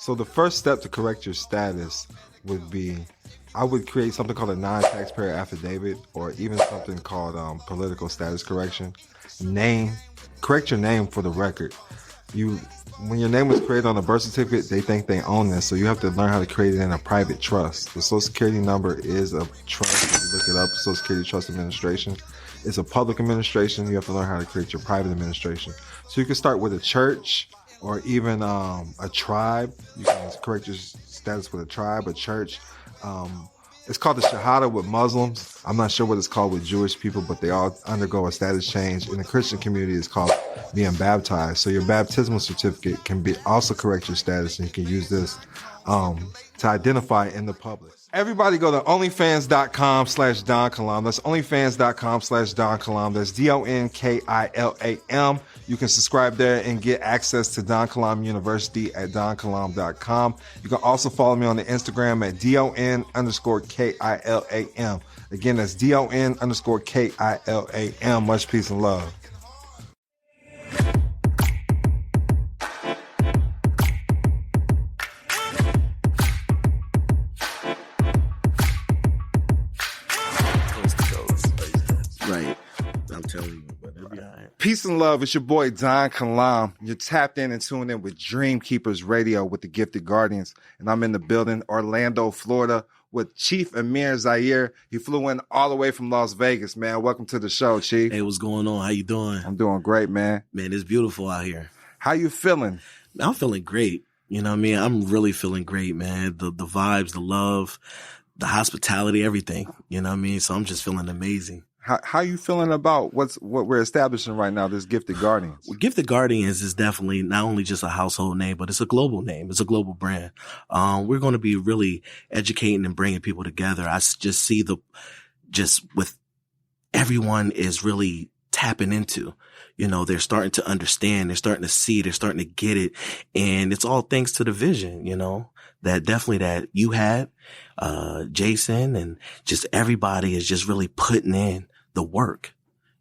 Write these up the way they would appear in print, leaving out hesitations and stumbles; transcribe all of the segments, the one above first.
So the first step to correct your status would be, I would create something called a non-taxpayer affidavit, or even something called political status correction. Correct your name for the record. When your name was created on a birth certificate, they think they own this, so you have to learn how to create it in a private trust. The Social Security number is a trust. If you look it up, Social Security Trust Administration. It's a public administration. You have to learn how to create your private administration. So you can start with a church, or even a tribe. You can correct your status with a tribe, a church. It's called the Shahada with Muslims. I'm not sure what it's called with Jewish people, but they all undergo a status change. In the Christian community, it's called being baptized. So your baptismal certificate can be also correct your status, and you can use this to identify in the public. Everybody go to onlyfans.com/Don Kilam. That's onlyfans.com/Don Kilam. That's DonKilam. You can subscribe there and get access to Don Kilam University at donkilam.com. You can also follow me on the Instagram at DON_KILAM. Again, that's DON_KILAM. Much peace and love. Peace and love. It's your boy Don Kilam. You're tapped in and tuned in with Dream Keepers Radio with the Gifted Guardians. And I'm in the building, Orlando, Florida, with Chief Amir Zahir. He flew in all the way from Las Vegas, man. Welcome to the show, Chief. Hey, what's going on? How you doing? I'm doing great, man. Man, it's beautiful out here. How you feeling? I'm feeling great. You know what I mean? I'm really feeling great, man. The vibes, the love, the hospitality, everything. You know what I mean? So I'm just feeling amazing. How you feeling about what we're establishing right now, this Gifted Guardians? Well, Gifted Guardians is definitely not only just a household name, but it's a global name. It's a global brand. We're going to be really educating and bringing people together. I just see with everyone is really tapping into, you know, they're starting to understand, they're starting to see, they're starting to get it. And it's all thanks to the vision, you know, that you had, Jason, and just everybody is just really putting in the work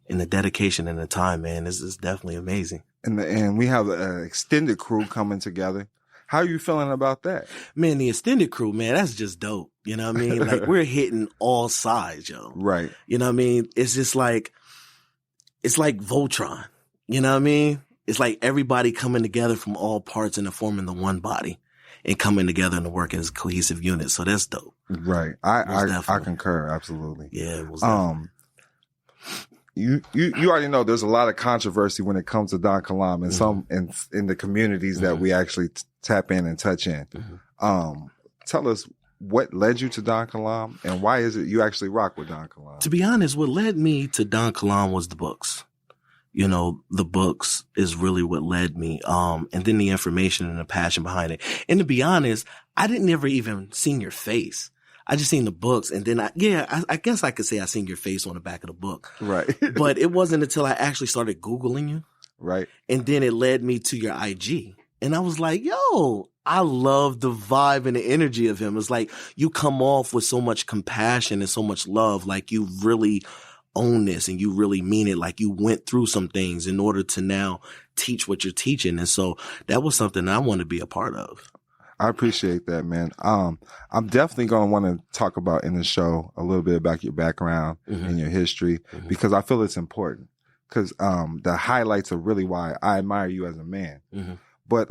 and the dedication and the time, man. This is definitely amazing. And we have an extended crew coming together. How are you feeling about that? Man, the extended crew, man, that's just dope. You know what I mean? Like, we're hitting all sides, yo. Right. You know what I mean? It's just like, it's like Voltron. You know what I mean? It's like everybody coming together from all parts and forming the one body and coming together and working as a cohesive unit. So that's dope. Right. I concur. Absolutely. Yeah. You already know there's a lot of controversy when it comes to Don Kilam and some in the communities that we actually tap in and touch in. Tell us what led you to Don Kilam and why is it you actually rock with Don Kilam? To be honest, what led me to Don Kilam was the books. You know, the books is really what led me. And then the information and the passion behind it. And to be honest, I didn't ever even seen your face. I just seen the books, and then I guess I could say I seen your face on the back of the book. Right. But it wasn't until I actually started Googling you. Right. And then it led me to your IG. And I was like, yo, I love the vibe and the energy of him. It's like you come off with so much compassion and so much love, like you really own this and you really mean it, like you went through some things in order to now teach what you're teaching. And so that was something I want to be a part of. I appreciate that, man. I'm definitely going to want to talk about in the show a little bit about your background and your history because I feel it's important because the highlights are really why I admire you as a man. But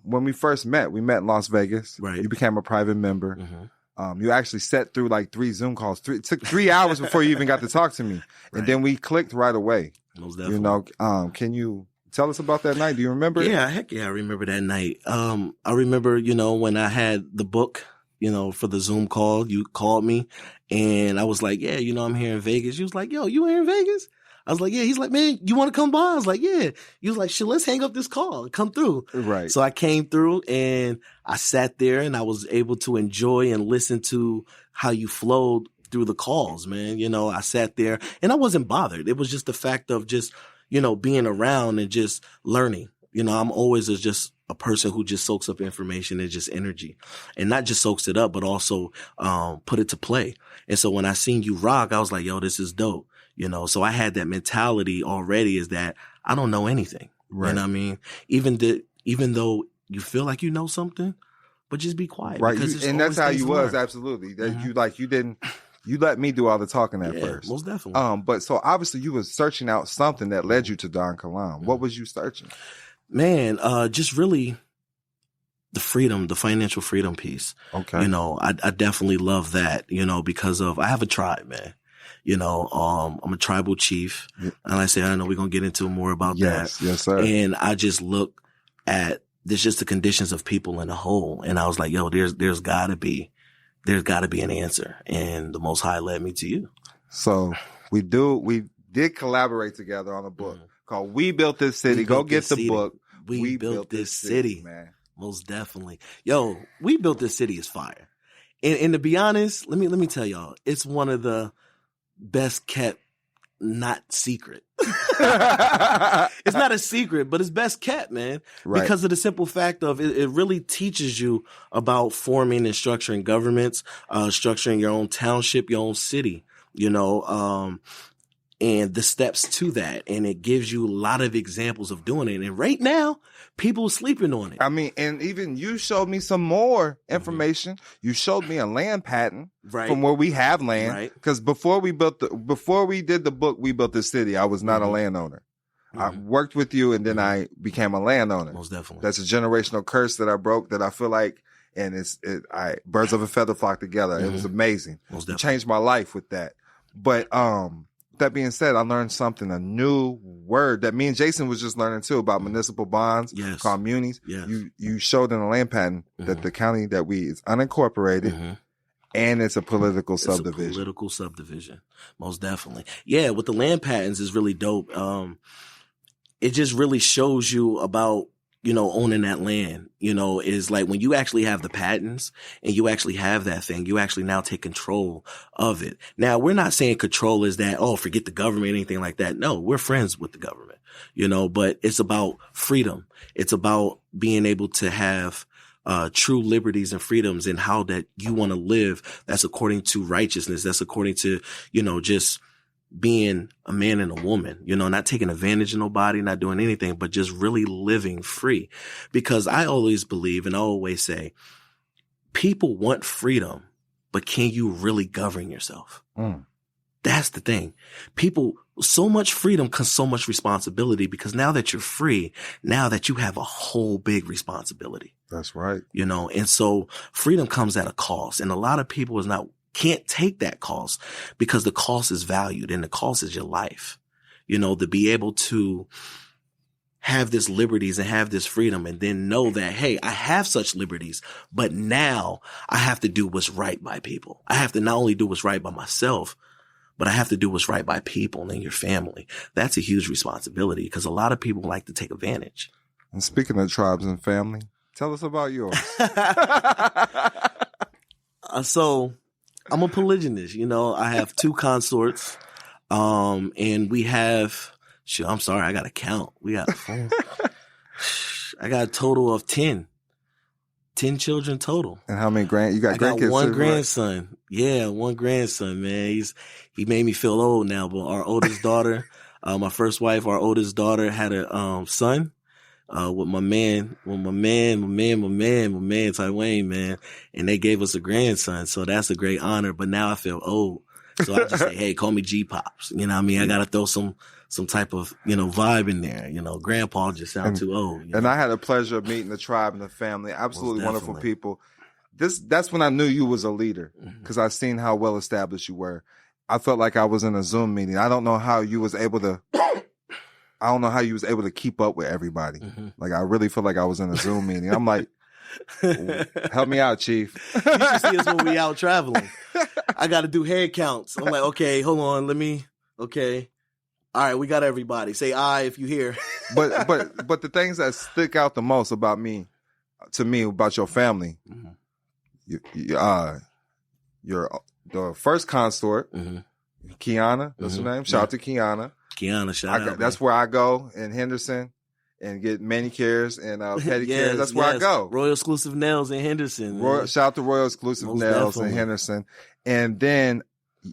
when we first met, we met in Las Vegas. Right. You became a private member. You actually sat through like 3 Zoom calls. It took 3 hours before you even got to talk to me. Right. And then we clicked right away. Most definitely. You know, can you tell us about that night? Do you remember? Yeah, heck yeah, I remember that night. I remember, you know, when I had the book, you know, for the Zoom call, you called me and I was like, yeah, you know, I'm here in Vegas. You was like, yo, you here in Vegas? I was like, yeah. He's like, man, you want to come by? I was like, yeah. He was like, shit, let's hang up this call and come through. Right. So I came through and I sat there and I was able to enjoy and listen to how you flowed through the calls, man. You know, I sat there and I wasn't bothered. It was just the fact of just, you know, being around and just learning. You know, I'm always just a person who just soaks up information and just energy and not just soaks it up, but also put it to play. And so when I seen you rock, I was like, yo, this is dope. You know, so I had that mentality already is that I don't know anything. Right. You know what I mean? Even though you feel like you know something, but just be quiet. Right. Because And that's how you was. Absolutely. That you let me do all the talking at first. Most definitely. But so obviously you was searching out something that led you to Don Kilam. What was you searching? Man, just really the freedom, the financial freedom piece. Okay. You know, I definitely love that, you know, because I have a tribe, man. You know, I'm a tribal chief. Yeah. And like I say, I know we're going to get into more about that. Yes, sir. And I just look at there's just the conditions of people in a whole. And I was like, yo, there's gotta be an answer. And the Most High led me to you. So we did collaborate together on a book called We Built This City. Go get the book. We built this city, man. Most definitely. Yo, We Built This City is fire. And to be honest, let me tell y'all, it's one of the best kept, not secret. It's not a secret, but it's best kept, man. Right. Because of the simple fact of it really teaches you about forming and structuring governments, structuring your own township, your own city, you know, and the steps to that. And it gives you a lot of examples of doing it. And right now, people are sleeping on it. I mean, and even you showed me some more information. You showed me a land patent from where we have land. Because before we did the book, We Built This City, I was not a landowner. I worked with you and then I became a landowner. Most definitely. That's a generational curse that I broke that I feel like, and birds of a feather flock together. It was amazing. Most definitely. It changed my life with that. But, that being said, I learned a new word that me and Jason was just learning too about municipal bonds, called munis. Yes. You showed in a land patent that the county that is unincorporated and it's a political subdivision. A political subdivision. Most definitely. Yeah, with the land patents is really dope. It just really shows you about, you know, owning that land, you know, is like when you actually have the patents and you actually have that thing, you actually now take control of it. Now, we're not saying control is that, oh, forget the government, anything like that. No, we're friends with the government, you know, but it's about freedom. It's about being able to have true liberties and freedoms and how that you want to live. That's according to righteousness. That's according to, you know, just being a man and a woman, you know, not taking advantage of nobody, not doing anything, but just really living free. Because I always believe and I always say, people want freedom, but can you really govern yourself? That's the thing. People, so much freedom comes so much responsibility because now that you're free, now that you have a whole big responsibility. That's right. You know, and so freedom comes at a cost. And a lot of people can't take that cost because the cost is valued and the cost is your life, you know, to be able to have this liberties and have this freedom and then know that, hey, I have such liberties, but now I have to do what's right by people. I have to not only do what's right by myself, but I have to do what's right by people and your family. That's a huge responsibility because a lot of people like to take advantage. And speaking of tribes and family, tell us about yours. So I'm a polygynist, you know, I have 2 consorts, and we have, I'm sorry, I got to count. We got 4. I got a total of 10 children total. And how many you got grandkids? I got 1 grandson. Right? Yeah, 1 grandson, man. He made me feel old now, but our oldest daughter, my first wife, our oldest daughter had a, son. With my man, Taiwan, man. And they gave us a grandson. So that's a great honor. But now I feel old. So I just say, hey, call me G-Pops. You know what I mean? I got to throw some type of, you know, vibe in there. You know, grandpa just sounds too old. And I had a pleasure of meeting the tribe and the family. Absolutely wonderful people. That's when I knew you was a leader because I seen how well established you were. I felt like I was in a Zoom meeting. I don't know how you was able to keep up with everybody. Like, I really feel like I was in a Zoom meeting. I'm like, help me out, Chief. You should see us when we out traveling. I got to do head counts. I'm like, okay, hold on. Okay. All right, we got everybody. Say aye if you hear. but the things that stick out the most about about your family, you're the first consort, Kiana, that's her name. Shout out to Kiana. Shout out. That's where I go in Henderson and get manicures and pedicures. That's where I go. Royal Exclusive Nails in Henderson. Shout out to Royal Exclusive Nails in Henderson. And then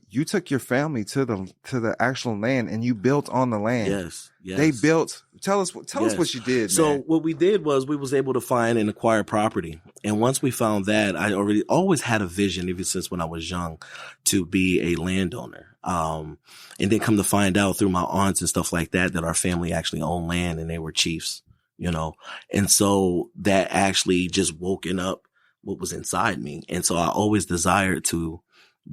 you took your family to the actual land and you built on the land. Yes. They built. Tell us what you did. So man. what we did was we was able to find and acquire property. And once we found that, I always had a vision, even since when I was young, to be a landowner. And then come to find out through my aunts and stuff like that our family actually owned land and they were chiefs, And so that actually just woken up what was inside me. And so I always desired to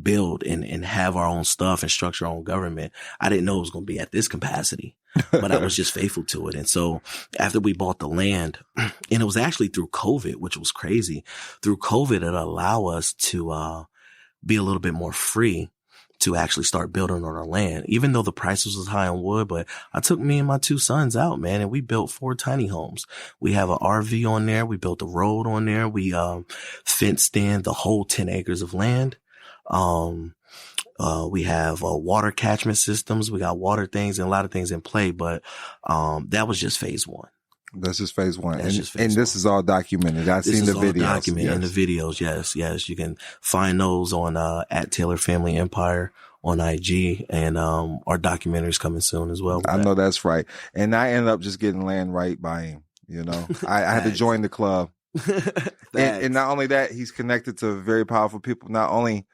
build and have our own stuff and structure our own government. I didn't know it was going to be at this capacity, but I was just faithful to it. And so after we bought the land, and it was actually through COVID, which was crazy. Through COVID, it allowed us to be a little bit more free to actually start building on our land, even though the prices was high on wood. But I took me and my 2 sons out, man, and we built 4 tiny homes. We have an RV on there. We built a road on there. We fenced in the whole 10 acres of land. We have water catchment systems. We got water things and a lot of things in play, but that was just phase 1. That's just phase 1. And this is all documented. I've seen the videos. Documented in the videos. Yes. You can find those on at Taylor Family Empire on IG, and our documentary is coming soon as well. I know that's right. And I ended up just getting land right by him. I had to join the club. and not only that, he's connected to very powerful people. Not only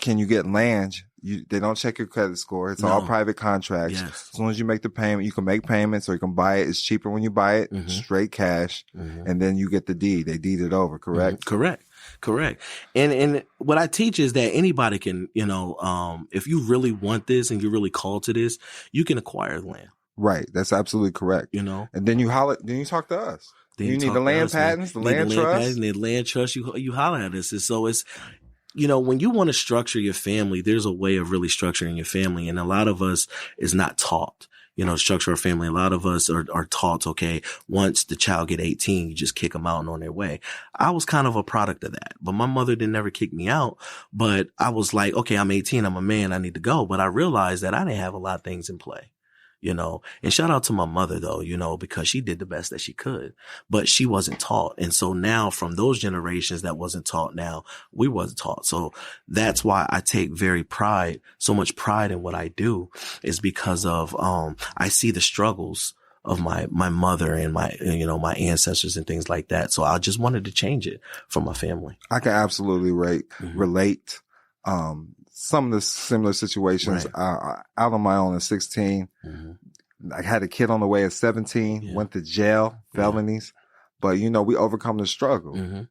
can you get land, they don't check your credit score. It's all private contracts. Yes. As soon as you make the payment, you can make payments or you can buy it. It's cheaper when you buy it, straight cash, and then you get the deed. They deed it over, correct? Correct. And what I teach is that anybody can, if you really want this and you're really called to this, you can acquire the land. Right. That's absolutely correct. And then you talk to us. You need the land patents, the land trust. The land trust, you holler at us. And so it's, when you want to structure your family, there's a way of really structuring your family. And a lot of us is not taught, structure our family. A lot of us are taught, okay, once the child get 18, you just kick them out and on their way. I was kind of a product of that, but my mother didn't ever kick me out. But I was like, okay, I'm 18. I'm a man. I need to go. But I realized that I didn't have a lot of things in play. And shout out to my mother though, because she did the best that she could, but she wasn't taught. And so now from those generations that wasn't taught, now we wasn't taught. So that's why I take so much pride in what I do, is because of, I see the struggles of my mother and my ancestors and things like that. So I just wanted to change it for my family. I can absolutely relate. Some of the similar situations, out on my own at 16. I had a kid on the way at 17, went to jail, felonies, but we overcome the struggle.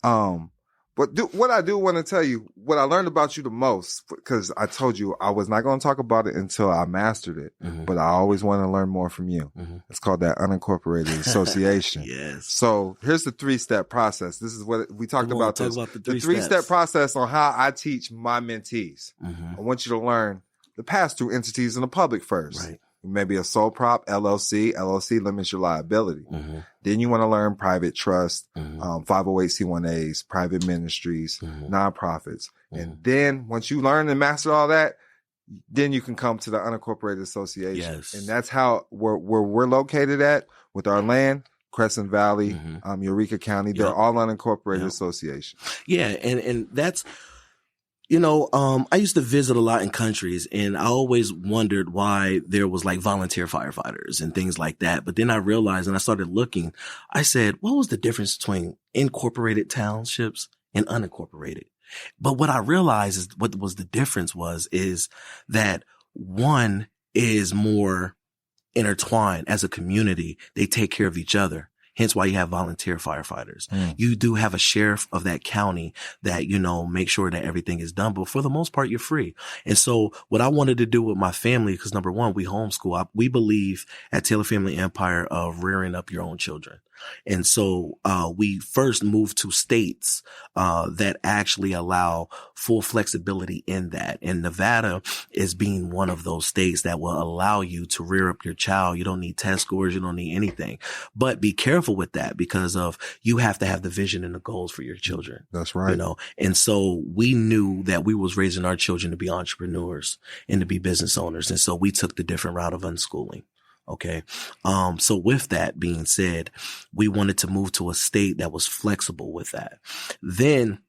But what I do want to tell you, what I learned about you the most, because I told you I was not going to talk about it until I mastered it, but I always want to learn more from you. It's called that unincorporated association. Yes. So here's the 3-step process. This is what we talked about. The 3-step process on how I teach my mentees. I want you to learn the pass-through entities in the public first. Right. Maybe a sole prop, LLC. LLC limits your liability. Then you want to learn private trust, 508c1as, private ministries, nonprofits. And then once you learn and master all that, then you can come to the unincorporated association. Yes. And that's how where we're located at with our land, Crescent Valley, Eureka County. They're all unincorporated associations. Yeah. And that's, I used to visit a lot in countries, and I always wondered why there was like volunteer firefighters and things like that. But then I realized, and I started looking, I said, what was the difference between incorporated townships and unincorporated? But what I realized is what was the difference is that one is more intertwined as a community. They take care of each other. Hence why you have volunteer firefighters. You do have a sheriff of that county that, make sure that everything is done. But for the most part, you're free. And so what I wanted to do with my family, because number one, we homeschool. We believe at Taylor Family Empire of rearing up your own children. And so, we first moved to states, that actually allow full flexibility in that. And Nevada is being one of those states that will allow you to rear up your child. You don't need test scores. You don't need anything, but be careful with that because you have to have the vision and the goals for your children. That's right. And so we knew that we was raising our children to be entrepreneurs and to be business owners. And so we took the different route of unschooling. Okay. So with that being said, we wanted to move to a state that was flexible with that. Then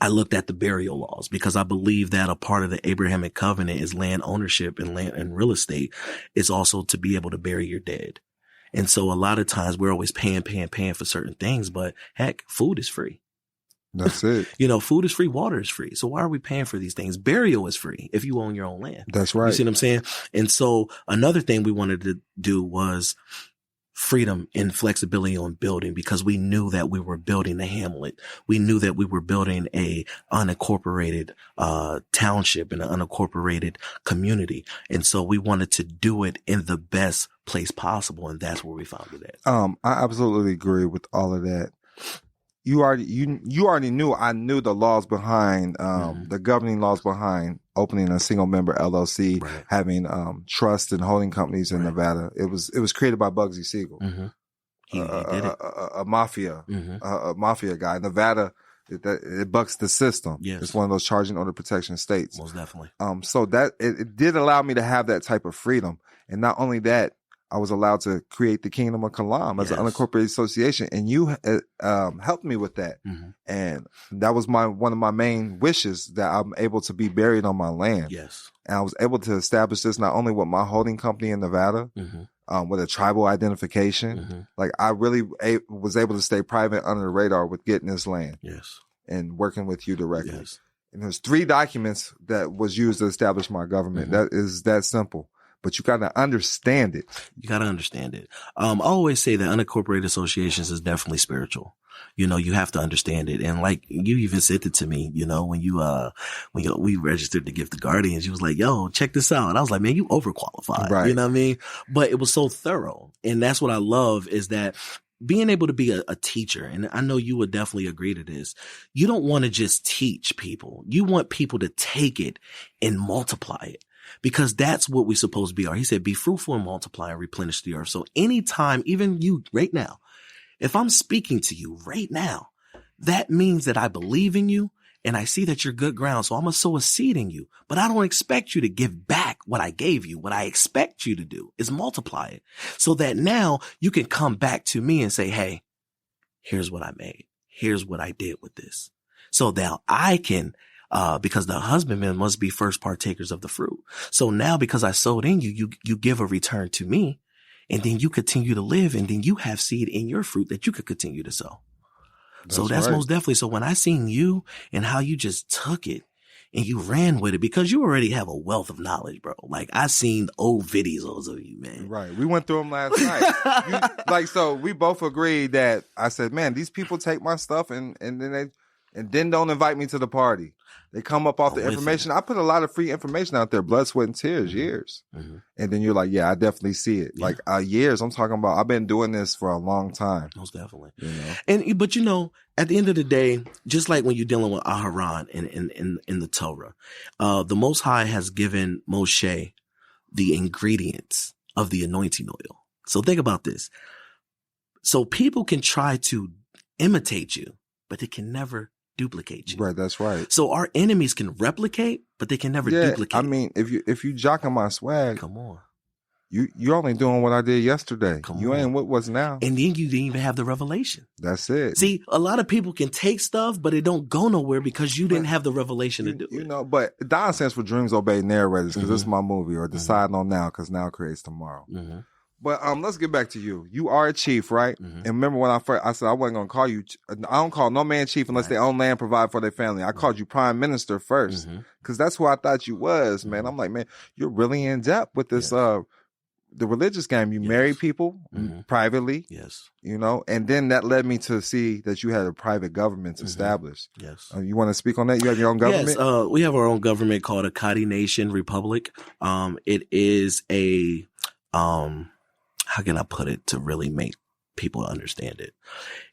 I looked at the burial laws because I believe that a part of the Abrahamic covenant is land ownership and land and real estate is also to be able to bury your dead. And so a lot of times we're always paying for certain things, but heck, food is free. That's it. Food is free, water is free. So why are we paying for these things? Burial is free if you own your own land. That's right. You see what I'm saying? And so another thing we wanted to do was freedom and flexibility on building, because we knew that we were building a hamlet. We knew that we were building a unincorporated township and an unincorporated community. And so we wanted to do it in the best place possible. And that's where we found it at. I absolutely agree with all of that. You already knew I knew the laws behind the governing laws behind opening a single member LLC, right. having trust and holding companies in Nevada. It was created by Bugsy Siegel, he did it. a mafia guy. Nevada, it bucks the system. Yes. It's one of those charging order protection states. Most definitely. So that it did allow me to have that type of freedom, and not only that, I was allowed to create the Kingdom of Kilam as an unincorporated association, and you helped me with that. And that was one of my main wishes, that I'm able to be buried on my land. Yes. And I was able to establish this not only with my holding company in Nevada, with a tribal identification. Like I really was able to stay private under the radar with getting this land. Yes. And working with you directly. Yes. And there's 3 documents that was used to establish my government. That is that simple. But you got to understand it. You got to understand it. I always say that unincorporated associations is definitely spiritual. You have to understand it. And like you even said it to me, when we registered to give the Guardians, you was like, yo, check this out. And I was like, man, you overqualified. Right. You know what I mean? But it was so thorough. And that's what I love, is that being able to be a teacher, and I know you would definitely agree to this, you don't want to just teach people. You want people to take it and multiply it. Because that's what we're supposed to be. He said, be fruitful and multiply and replenish the earth. So anytime, even you right now, if I'm speaking to you right now, that means that I believe in you and I see that you're good ground. So I'm going to sow a seed in you, but I don't expect you to give back what I gave you. What I expect you to do is multiply it so that now you can come back to me and say, hey, here's what I made. Here's what I did with this. So now I can because the husbandmen must be first partakers of the fruit. So now, because I sowed in you, you give a return to me, and then you continue to live, and then you have seed in your fruit that you could continue to sow. That's right. Most definitely. So when I seen you and how you just took it and you ran with it, because you already have a wealth of knowledge, bro. Like I seen old videos of you, man. Right. We went through them last night. So we both agreed that I said, man, these people take my stuff and then don't invite me to the party. They come up off the information. I put a lot of free information out there, blood, sweat, and tears, years. And then you're like, yeah, I definitely see it. Yeah. Like years. I'm talking about, I've been doing this for a long time. Most definitely. But at the end of the day, just like when you're dealing with Aharon in the Torah, the Most High has given Moshe the ingredients of the anointing oil. So think about this. So people can try to imitate you, but they can never duplicate you. Right, that's right. So our enemies can replicate, but they can never duplicate. I mean, if you jocking my swag, come on. You're only doing what I did yesterday. You ain't what was now. And then you didn't even have the revelation. That's it. See, a lot of people can take stuff, but it don't go nowhere because you didn't have the revelation to do it. But Don stands for dreams obey narrators, because it's my movie, or deciding on now because now creates tomorrow. But let's get back to you. You are a chief, right? And remember when I said I wasn't going to call you. I don't call no man chief unless they own land, provide for their family. I called you prime minister first, because that's who I thought you was, man. I'm like, man, you're really in depth with this the religious game. You marry people privately, and then that led me to see that you had a private government established. Yes. You want to speak on that? You have your own government? Yes, we have our own government called a Kadi Nation Republic. It is a how can I put it to really make people understand it?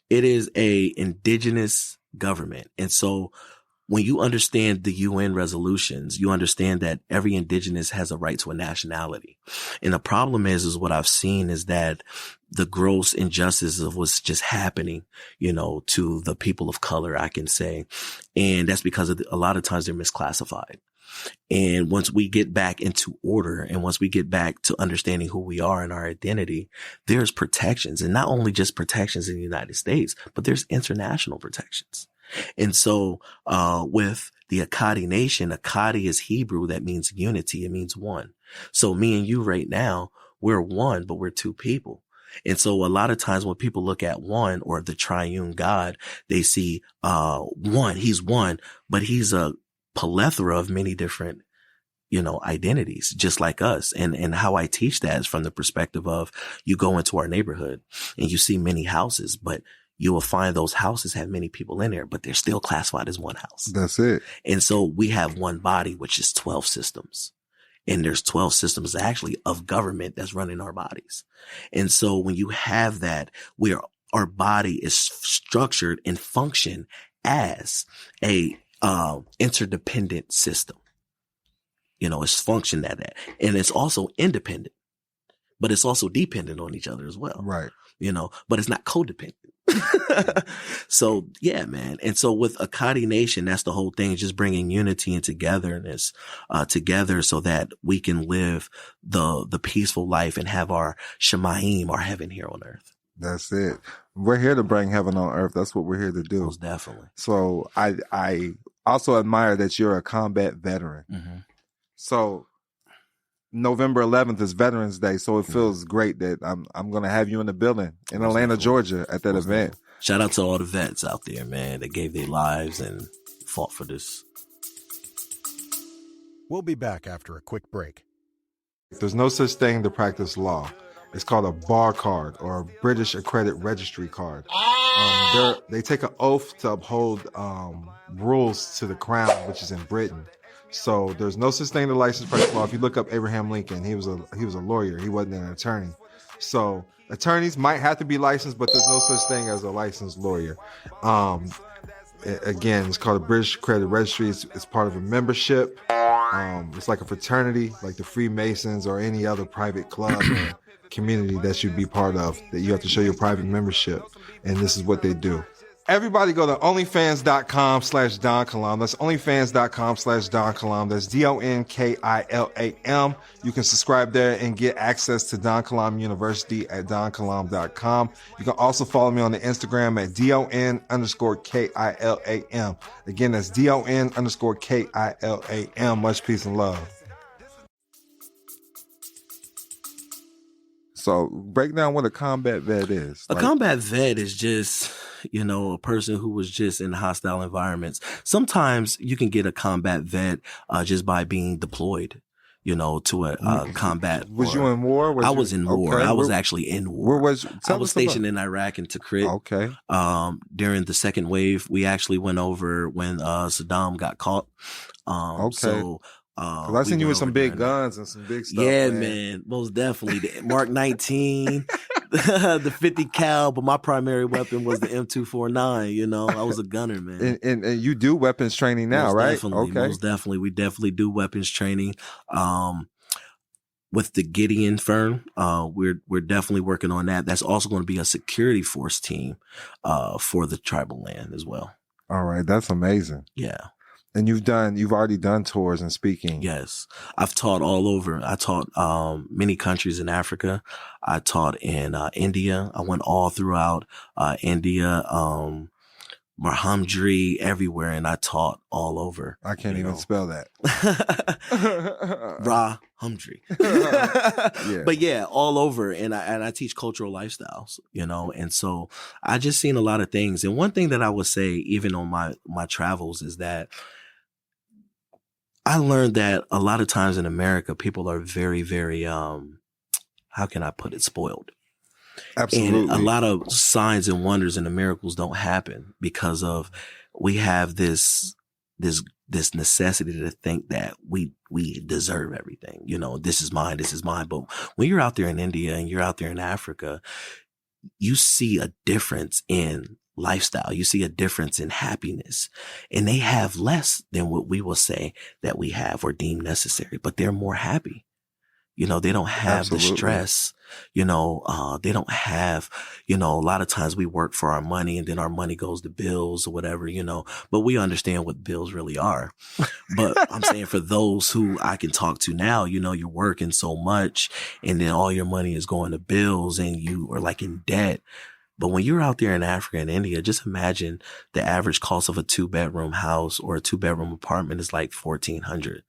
It is a indigenous government. And so when you understand the UN resolutions, you understand that every indigenous has a right to a nationality. And the problem is what I've seen is that the gross injustice of what's just happening, to the people of color, I can say. And that's because a lot of times they're misclassified. And once we get back into order, and once we get back to understanding who we are and our identity, there's protections, and not only just protections in the United States, but there's international protections. And so, with the Akkadi nation, Akkadi is Hebrew. That means unity. It means one. So me and you right now, we're one, but we're two people. And so a lot of times when people look at one or the triune God, they see, one, he's one, but he's a plethora of many different, identities, just like us. And how I teach that is from the perspective of, you go into our neighborhood and you see many houses, but you will find those houses have many people in there, but they're still classified as one house. That's it. And so we have one body, which is 12 systems. And there's 12 systems actually of government that's running our bodies. And so when you have that, our body is structured and function as a interdependent system. It's functioned at that. And it's also independent, but it's also dependent on each other as well. Right. But it's not codependent. So yeah, man. And so with Akkadi Nation, that's the whole thing, just bringing unity and togetherness, together so that we can live the peaceful life and have our Shemayim, our heaven here on earth. That's it. We're here to bring heaven on earth. That's what we're here to do. Most definitely. So I also admire that you're a combat veteran. Mm-hmm. So November 11th is Veterans Day, so it feels great that I'm going to have you in the building in Atlanta, Georgia at that event. Shout out to all the vets out there, man, that gave their lives and fought for this. We'll be back after a quick break. There's no such thing to practice law. It's called a bar card or a British accredited registry card. They take an oath to uphold rules to the crown, which is in Britain. So there's no such thing to licensed practice law. If you look up Abraham Lincoln, he was a lawyer. He wasn't an attorney. So attorneys might have to be licensed, but there's no such thing as a licensed lawyer. Again, it's called a British Accredited Registry. It's part of a membership. It's like a fraternity, like the Freemasons or any other private club or community that you'd be part of, that you have to show your private membership. And this is what they do. Everybody go to onlyfans.com/Don Kilam. That's onlyfans.com/Don Kilam. That's DonKilam. You can subscribe there and get access to Don Kilam University at donkilam.com. You can also follow me on the Instagram at DON_KILAM. Again, that's DON_KILAM. Much peace and love. So break down what a combat vet is. A combat vet is just, a person who was just in hostile environments. Sometimes you can get a combat vet just by being deployed, to a combat. Was you in war? I was in war. Okay. I was actually in war. I was stationed in Iraq and Tikrit. Okay. During the second wave, we actually went over when Saddam got caught. Okay. So Cause I seen you with some big guns and some big stuff. Yeah, man, most definitely. The Mark 19, the 50 cal, but my primary weapon was the M249. I was a gunner, man. And you do weapons training now, right? Definitely, okay. Most definitely. We definitely do weapons training. With the Gideon firm, we're definitely working on that. That's also going to be a security force team for the tribal land as well. All right, that's amazing. Yeah. And you've already done tours and speaking. Yes. I've taught all over. I taught many countries in Africa. I taught in India. I went all throughout India, Mahamdri, everywhere, and I taught all over. I can't even spell that. Rahamdri. Yeah. But yeah, all over. And I teach cultural lifestyles, and so I just seen a lot of things. And one thing that I would say, even on my travels, is that I learned that a lot of times in America, people are very, very, how can I put it, spoiled. Absolutely. And a lot of signs and wonders and the miracles don't happen because of, we have this necessity to think that we deserve everything. This is mine. But when you're out there in India and you're out there in Africa, you see a difference in lifestyle. You see a difference in happiness, and they have less than what we will say that we have or deem necessary, but they're more happy. They don't have Absolutely. the stress, they don't have, a lot of times we work for our money and then our money goes to bills or whatever, but we understand what bills really are. But I'm saying for those who I can talk to now, you're working so much and then all your money is going to bills and you are like in debt. But when you're out there in Africa and India, just imagine the average cost of a 2-bedroom house or a 2-bedroom apartment is like $1,400.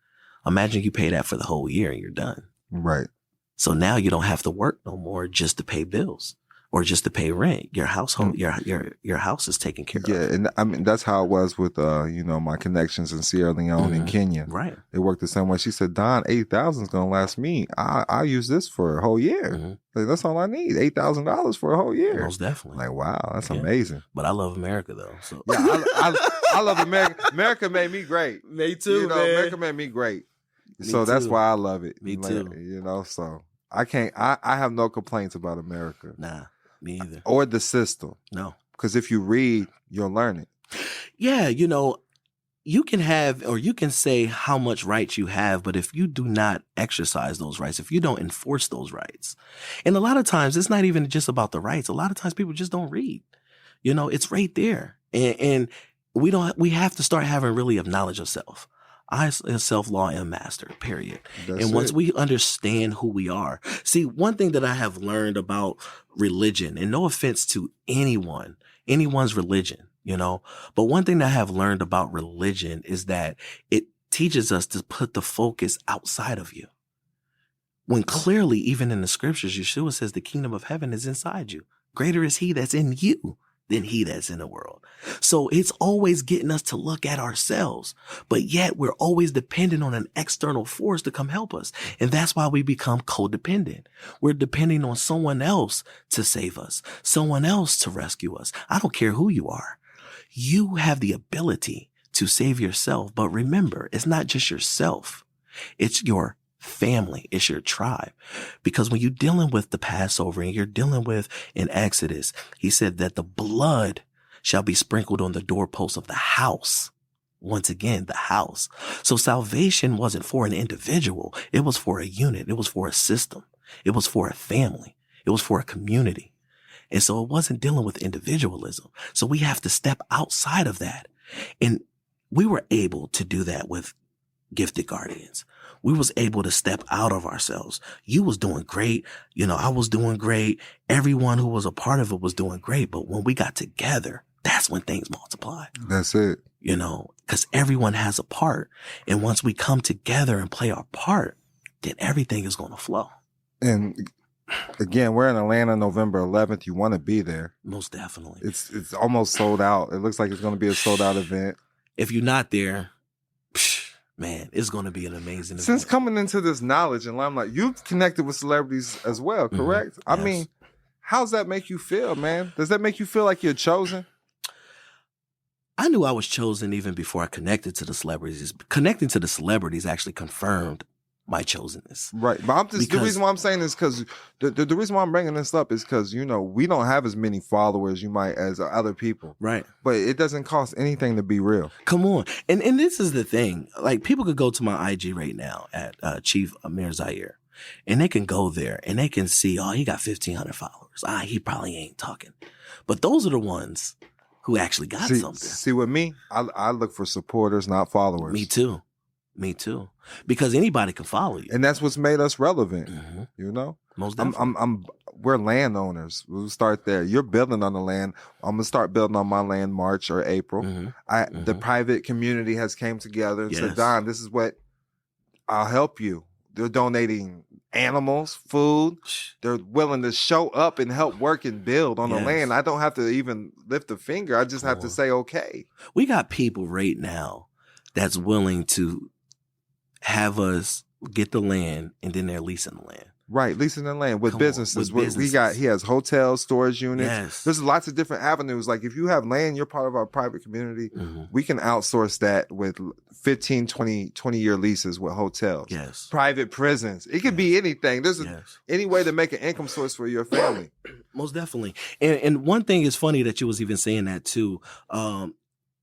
Imagine you pay that for the whole year and you're done. Right. So now you don't have to work no more just to pay bills or just to pay rent. Your household, your house is taken care of. Yeah, and I mean that's how it was with my connections in Sierra Leone and Kenya. Right. It worked the same way. She said, "Don, 8,000 is gonna last me. I'll use this for a whole year. Like, that's all I need. $8,000 for a whole year." Most definitely. Like, wow, that's amazing. But I love America though. So yeah, I love America. America made me great. Me too, man. America made me great. So that's why I love it. Me like, too. So I can't. I have no complaints about America. Nah. Me either. Or the system. No. Because if you read, you'll learn it. Yeah, you can have or you can say how much rights you have, but if you do not exercise those rights, if you don't enforce those rights, and a lot of times it's not even just about the rights. A lot of times people just don't read. It's right there. And we have to start having really of knowledge of self. I, self-law, am master, period. And once we understand who we are. See, one thing that I have learned about religion, and no offense to anyone's religion, but one thing that I have learned about religion is that it teaches us to put the focus outside of you. When clearly, even in the scriptures, Yeshua says the kingdom of heaven is inside you. Greater is he that's in you than he that's in the world. So it's always getting us to look at ourselves, but yet we're always dependent on an external force to come help us. And that's why we become codependent. We're depending on someone else to save us, someone else to rescue us. I don't care who you are. You have the ability to save yourself. But remember, it's not just yourself. It's your family. It's your tribe. Because when you're dealing with the Passover and you're dealing with in Exodus, he said that the blood shall be sprinkled on the doorposts of the house. Once again, the house. So salvation wasn't for an individual. It was for a unit. It was for a system. It was for a family. It was for a community. And so it wasn't dealing with individualism. So we have to step outside of that. And we were able to do that with gifted guardians. We was able to step out of ourselves. You was doing great. I was doing great. Everyone who was a part of it was doing great. But when we got together, that's when things multiplied. That's it. Because everyone has a part. And once we come together and play our part, then everything is going to flow. And again, we're in Atlanta, November 11th. You want to be there. Most definitely. It's almost sold out. It looks like it's going to be a sold out event. If you're not there, man, it's going to be an amazing event. Since coming into this knowledge and limelight, you've connected with celebrities as well, correct? Yes. I mean, how's that make you feel, man? Does that make you feel like you're chosen? I knew I was chosen even before I connected to the celebrities. Connecting to the celebrities actually confirmed my chosenness. Right. But the reason why I'm saying this because the reason why I'm bringing this up is because, we don't have as many followers you might as other people. Right. But it doesn't cost anything to be real. Come on. And this is the thing. Like, people could go to my IG right now at Chief Amir Zahir, and they can go there and they can see, he got 1,500 followers. He probably ain't talking. But those are the ones who actually got something. See, with me, I look for supporters, not followers. Me too. Because anybody can follow you. And that's what's made us relevant, Most definitely. We're landowners. We'll start there. You're building on the land. I'm going to start building on my land March or April. The private community has came together and said, Don, this is what I'll help you. They're donating animals, food. They're willing to show up and help work and build on the land. I don't have to even lift a finger. I just have to say, okay. We got people right now that's willing to have us get the land and then they're leasing the land. Right, leasing the land with businesses. He has hotels, storage units. Yes. There's lots of different avenues. Like if you have land, you're part of our private community. We can outsource that with 15, 20-year leases with hotels. Yes. Private prisons. It could be anything. There's any way to make an income source for your family. Most definitely. And one thing is funny that you was even saying that too.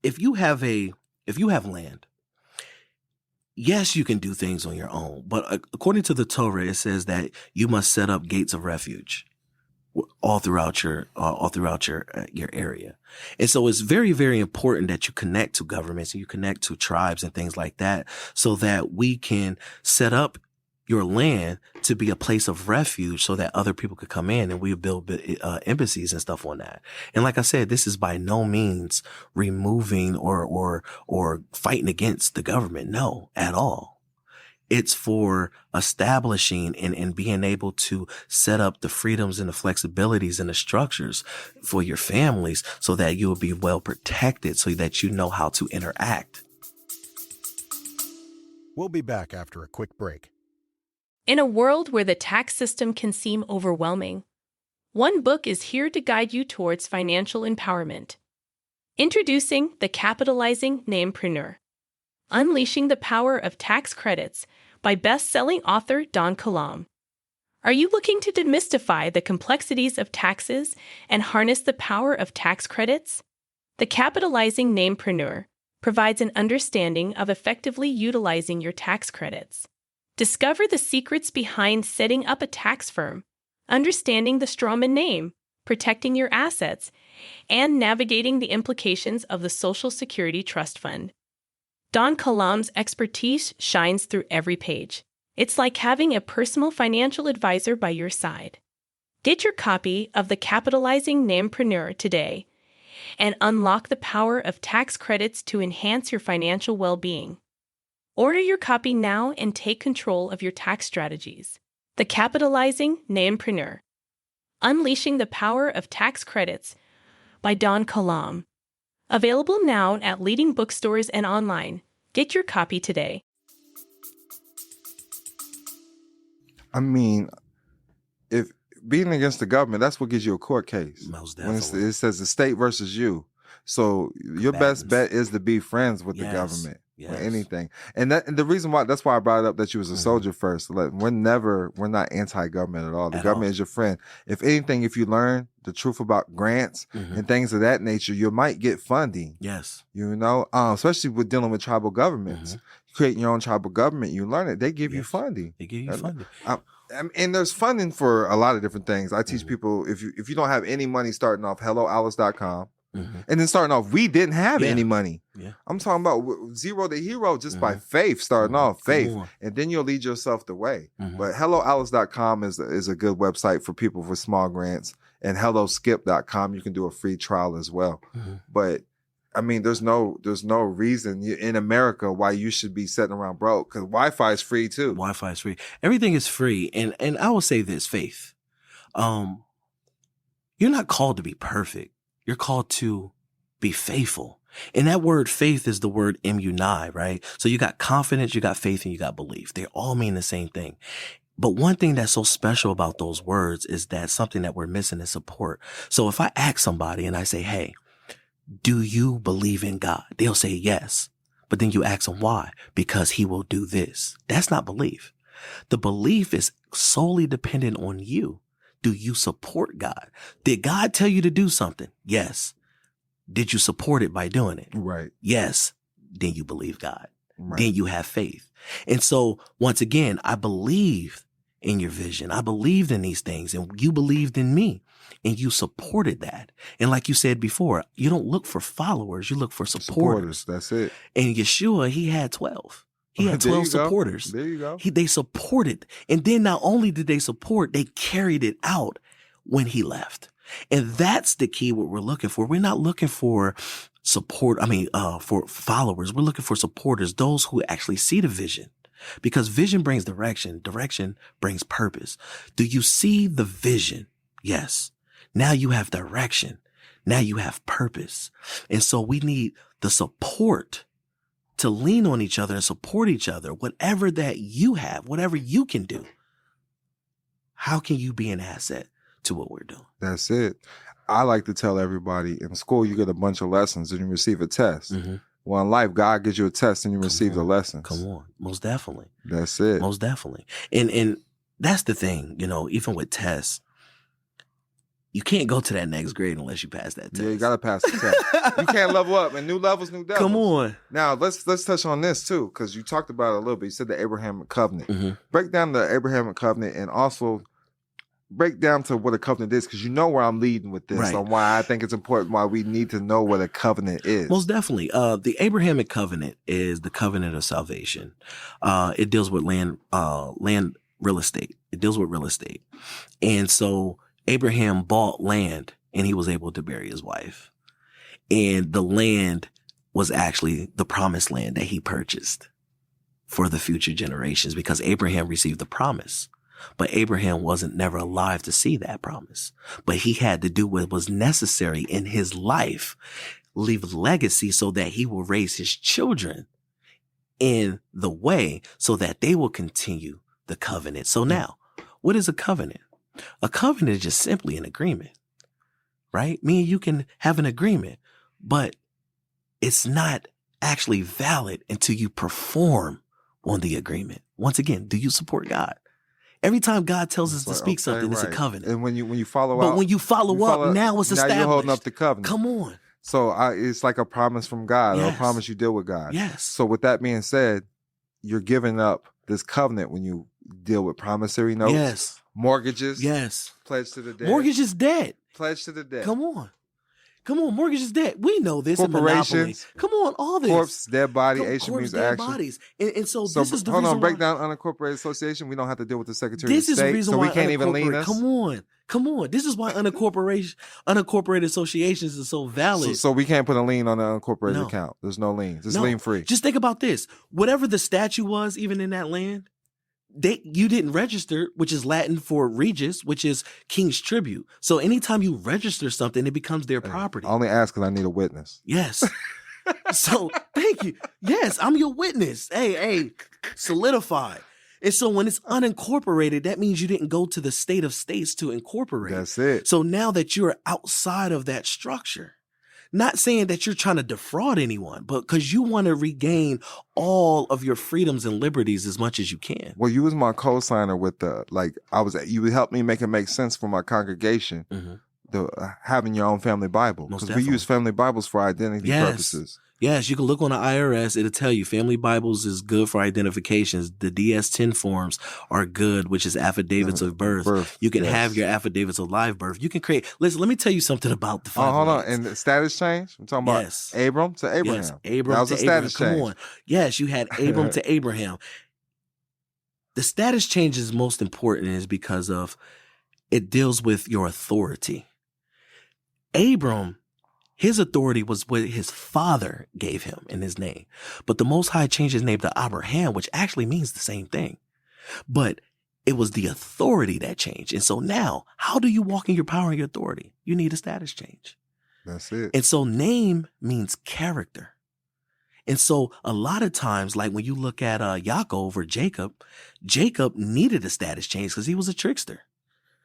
If you have land, yes, you can do things on your own, but according to the Torah, it says that you must set up gates of refuge all throughout your area. And so it's very, very important that you connect to governments and you connect to tribes and things like that so that we can set up your land to be a place of refuge so that other people could come in, and we build embassies and stuff on that. And like I said, this is by no means removing or fighting against the government. No, at all. It's for establishing and being able to set up the freedoms and the flexibilities and the structures for your families so that you will be well protected, so that you know how to interact. We'll be back after a quick break. In a world where the tax system can seem overwhelming, one book is here to guide you towards financial empowerment. Introducing The Capitalizing Namepreneur, Unleashing the Power of Tax Credits by best-selling author Don Kilam. Are you looking to demystify the complexities of taxes and harness the power of tax credits? The Capitalizing Namepreneur provides an understanding of effectively utilizing your tax credits. Discover the secrets behind setting up a tax firm, understanding the strawman name, protecting your assets, and navigating the implications of the Social Security Trust Fund. Don Kilam's expertise shines through every page. It's like having a personal financial advisor by your side. Get your copy of The Capitalizing Namepreneur today and unlock the power of tax credits to enhance your financial well-being. Order your copy now and take control of your tax strategies. The Capitalizing Namepreneur, Unleashing the Power of Tax Credits by Don Kilam. Available now at leading bookstores and online. Get your copy today. I mean, if being against the government, that's what gives you a court case. Most When definitely. it says the state versus you. So your best bet is to be friends with the government. Yes. Or anything. And the reason why, that's why I brought it up that you was a soldier first. Like, we're not anti-government at all. The government is your friend. If anything, if you learn the truth about grants and things of that nature, you might get funding. Yes. You know, especially with dealing with tribal governments. Creating your own tribal government, you learn it. They give you funding. They give you funding. And there's funding for a lot of different things. I teach people, if you don't have any money starting off, helloalice.com. And then starting off, we didn't have any money. Yeah. I'm talking about zero to hero just by faith, starting off, faith. And then you'll lead yourself the way. But helloalice.com is a good website for people for small grants. And helloskip.com, you can do a free trial as well. But I mean, there's no reason in America why you should be sitting around broke, because Wi-Fi is free too. Wi-Fi is free. Everything is free. And I will say this, Faith. You're not called to be perfect. You're called to be faithful. And that word faith is the word emunai, right? So you got confidence, you got faith, and you got belief. They all mean the same thing. But one thing that's so special about those words is that something that we're missing is support. So if I ask somebody and I say, hey, do you believe in God? They'll say yes. But then you ask them why? Because he will do this. That's not belief. The belief is solely dependent on you. Do you support God? Did God tell you to do something? Yes. Did you support it by doing it? Right. Yes. Then you believe God. Right. Then you have faith. And so once again, I believed in your vision. I believed in these things, and you believed in me, and you supported that. And like you said before, you don't look for followers. You look for supporters. That's it. And Yeshua, he had 12. He had 12 supporters. There you go. They supported. And then not only did they support, they carried it out when he left. And that's the key, what we're looking for. We're not looking for support. For followers. We're looking for supporters, those who actually see the vision. Because vision brings direction. Direction brings purpose. Do you see the vision? Yes. Now you have direction. Now you have purpose. And so we need the support to lean on each other and support each other, whatever that you have, whatever you can do. How can you be an asset to what we're doing? That's it. I like to tell everybody, in school, you get a bunch of lessons and you receive a test. Well, in life, God gives you a test and you receive the lessons. Come on. Most definitely. That's it. Most definitely. And that's the thing, even with tests, you can't go to that next grade unless you pass that test. Yeah, you got to pass the test. You can't level up, and new levels, new devils. Come on. Now, let's touch on this, too, because you talked about it a little bit. You said the Abrahamic covenant. Break down the Abrahamic covenant and also break down to what a covenant is, because you know where I'm leading with this, on why I think it's important, why we need to know what a covenant is. Most definitely. The Abrahamic covenant is the covenant of salvation. It deals with land, real estate. It deals with real estate. And so Abraham bought land and he was able to bury his wife. And the land was actually the promised land that he purchased for the future generations, because Abraham received the promise. But Abraham wasn't never alive to see that promise. But he had to do what was necessary in his life, leave a legacy so that he will raise his children in the way so that they will continue the covenant. So now, what is a covenant? A covenant is just simply an agreement, right? Me and you can have an agreement, but it's not actually valid until you perform on the agreement. Once again, do you support God? Every time God tells us to speak something, it's a covenant. And when you follow but out, when you follow up, now it's established. Now you're holding up the covenant. Come on. So it's like a promise from God, or a promise you deal with God. Yes. So with that being said, you're giving up this covenant when you deal with promissory notes. Yes. Mortgages. Yes. Pledge to the debt. Mortgage is debt. Pledge to the debt. Come on. Mortgage is debt. We know this in Monopoly. Come on, all this. Corpse, dead body, HMU's action. Bodies. And so this is the hold reason on, break down unincorporated association. We don't have to deal with the Secretary this of State, is the reason so why we can't even lean us. Come on. This is why unincorporated associations is so valid. So we can't put a lien on the unincorporated account. There's no liens. It's lien free. Just think about this. Whatever the statute was, even in that land, you didn't register, which is Latin for regis, which is king's tribute. So anytime you register something, it becomes their property. I only ask because I need a witness. Yes. So thank you. Yes, I'm your witness. Hey, solidified. And so when it's unincorporated, that means you didn't go to the state of states to incorporate. That's it. So now that you're outside of that structure, not saying that you're trying to defraud anyone, but because you want to regain all of your freedoms and liberties as much as you can. Well, you was my co-signer with you would help me make it make sense for my congregation, having your own family Bible. Because we use family Bibles for identity purposes. Yes, you can look on the IRS. It'll tell you family Bibles is good for identifications. The DS-10 forms are good, which is affidavits of birth. You can have your affidavits of live birth. You can create. Listen, let me tell you something about the five. Hold on. And the status change? I'm talking about Abram to Abraham. Yes, Abram that was to a status Abraham. change. Come on. Yes, you had Abram to Abraham. The status change is most important is because of it deals with your authority. Abram, his authority was what his father gave him in his name. But the Most High changed his name to Abraham, which actually means the same thing. But it was the authority that changed. And so now, how do you walk in your power and your authority? You need a status change. That's it. And so name means character. And so a lot of times, like when you look at Yaakov or Jacob needed a status change because he was a trickster.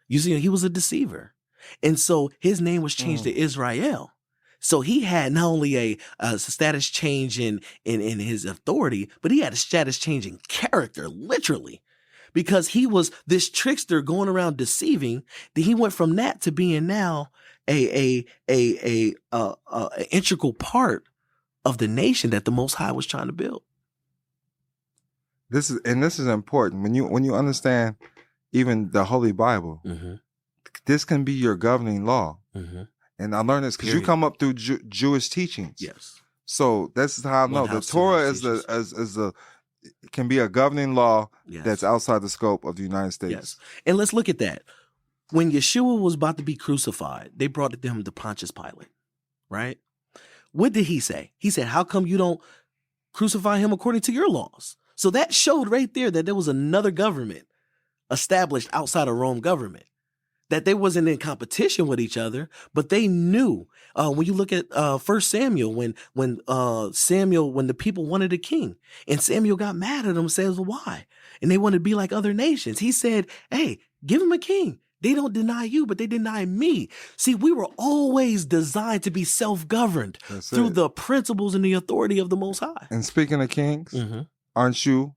You see, he was a deceiver. And so his name was changed to Israel. So he had not only a status change in his authority, but he had a status change in character, literally, because he was this trickster going around deceiving. That he went from that to being now a integral part of the nation that the Most High was trying to build. This is important when you understand even the Holy Bible. This can be your governing law. And I learned this because you come up through Jewish teachings. Yes. So this is how I know the Torah can be a governing law that's outside the scope of the United States. Yes. And let's look at that. When Yeshua was about to be crucified, they brought him to Pontius Pilate, right? What did he say? He said, how come you don't crucify him according to your laws? So that showed right there that there was another government established outside of Rome government. That they wasn't in competition with each other, but they knew. When you look at 1 Samuel, when the people wanted a king, and Samuel got mad at them and says, well, why? And they wanted to be like other nations. He said, hey, give them a king. They don't deny you, but they deny me. See, we were always designed to be self-governed through the principles and the authority of the Most High. And speaking of kings, aren't you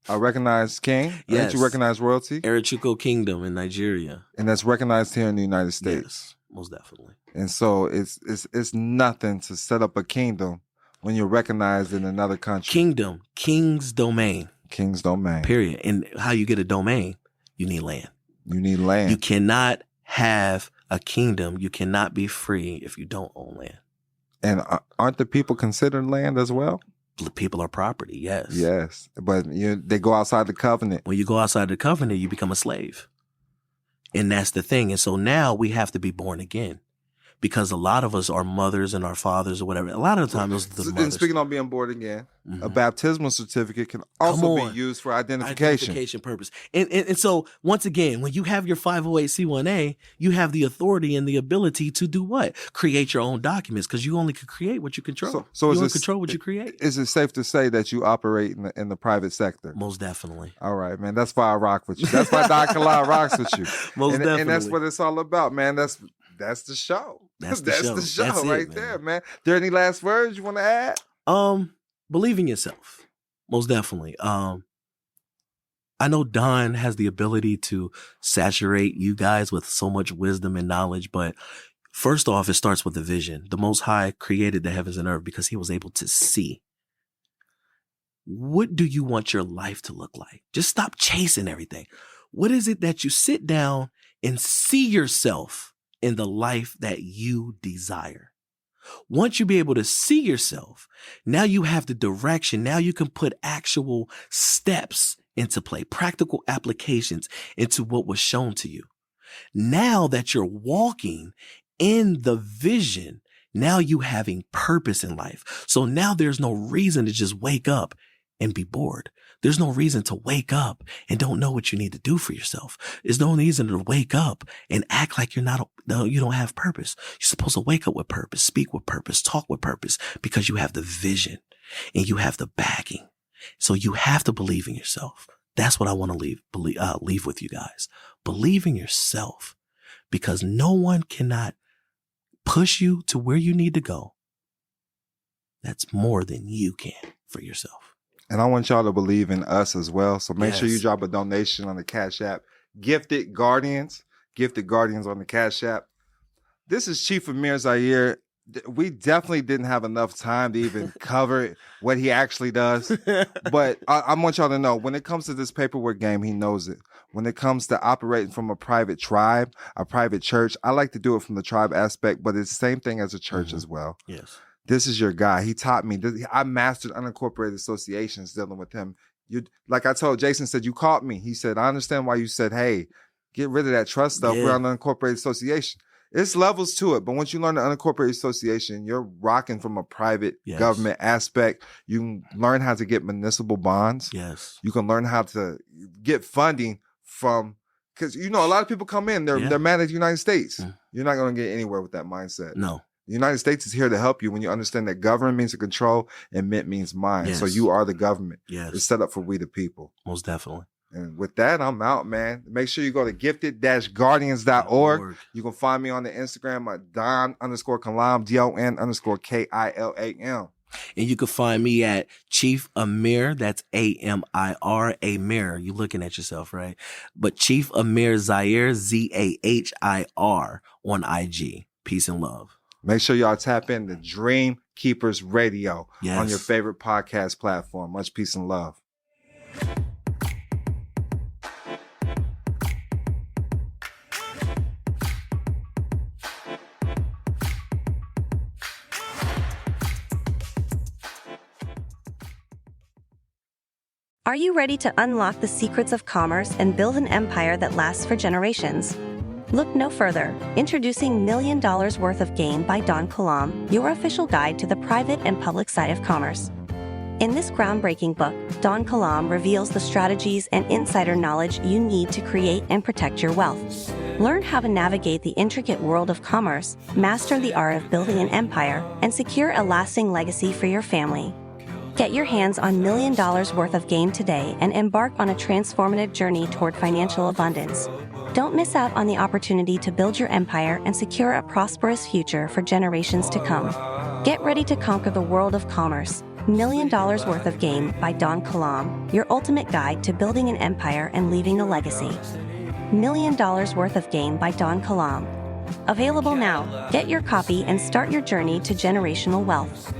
a recognized king? Yes. Aren't you recognized royalty? Arachuko Kingdom in Nigeria. And that's recognized here in the United States. Yes, most definitely. And so it's nothing to set up a kingdom when you're recognized in another country. Kingdom, king's domain. King's domain. Period. And how you get a domain, you need land. You need land. You cannot have a kingdom. You cannot be free if you don't own land. And aren't the people considered land as well? The people are property, yes. Yes, but they go outside the covenant. When you go outside the covenant, you become a slave. And that's the thing. And so now we have to be born again. Because a lot of us are mothers and our fathers or whatever. A lot of the time, those are the mothers. And speaking on being born again, a baptismal certificate can also be used for identification purpose. And so, once again, when you have your 508c1a, you have the authority and the ability to do what? Create your own documents, because you only can create what you control. So you only control what you create. Is it safe to say that you operate in the private sector? Most definitely. All right, man. That's why I rock with you. That's why Don Kilam rocks with you. Most definitely. And that's what it's all about, man. That's the show. That's the show right there, man. There any last words you want to add? Believe in yourself. Most definitely. I know Don has the ability to saturate you guys with so much wisdom and knowledge, but first off, it starts with a vision. The Most High created the heavens and earth because he was able to see. What do you want your life to look like? Just stop chasing everything. What is it that you sit down and see yourself in the life that you desire? Once you be able to see yourself, now you have the direction. Now you can put actual steps into play, practical applications into what was shown to you. Now that you're walking in the vision, now you having purpose in life. So now there's no reason to just wake up and be bored. There's no reason to wake up and don't know what you need to do for yourself. There's no reason to wake up and act like you don't have purpose. You're supposed to wake up with purpose, speak with purpose, talk with purpose, because you have the vision and you have the backing. So you have to believe in yourself. That's what I want to leave with you guys. Believe in yourself, because no one cannot push you to where you need to go. That's more than you can for yourself. And I want y'all to believe in us as well. So make sure you drop a donation on the Cash App. Gifted Guardians on the Cash App. This is Chief Amir Zahir. We definitely didn't have enough time to even cover what he actually does. But I want y'all to know, when it comes to this paperwork game, he knows it. When it comes to operating from a private tribe, a private church, I like to do it from the tribe aspect, but it's the same thing as a church as well. Yes. This is your guy. He taught me. I mastered unincorporated associations dealing with him. Like I told Jason, said, you caught me. He said, I understand why you said, hey, get rid of that trust stuff. We're on the unincorporated association. It's levels to it. But once you learn the unincorporated association, you're rocking from a private government aspect. You can learn how to get municipal bonds. Yes. You can learn how to get funding from, because, a lot of people come in, they're mad at the United States. You're not going to get anywhere with that mindset. No. The United States is here to help you when you understand that government means to control and mint means mind. Yes. So you are the government. Yes. It's set up for we the people. Most definitely. And with that, I'm out, man. Make sure you go to gifted-guardians.org. You can find me on the Instagram at Don_Kilam, DON_KILAM. And you can find me at Chief Amir, that's AMIR, Amir. You're looking at yourself, right? But Chief Amir Zahir, ZAHIR on IG. Peace and love. Make sure y'all tap in to Dream Keepers Radio on your favorite podcast platform. Much peace and love. Are you ready to unlock the secrets of commerce and build an empire that lasts for generations? Look no further. Introducing $1 Million Worth of Game by Don Kilam, your official guide to the private and public side of commerce. In this groundbreaking book, Don Kilam reveals the strategies and insider knowledge you need to create and protect your wealth. Learn how to navigate the intricate world of commerce, master the art of building an empire, and secure a lasting legacy for your family. Get your hands on $1 Million Worth of Game today and embark on a transformative journey toward financial abundance. Don't miss out on the opportunity to build your empire and secure a prosperous future for generations to come. Get ready to conquer the world of commerce. $1 Million Worth of Game by Don Kilam, your ultimate guide to building an empire and leaving a legacy. $1 Million Worth of Game by Don Kilam. Available now. Get your copy and start your journey to generational wealth.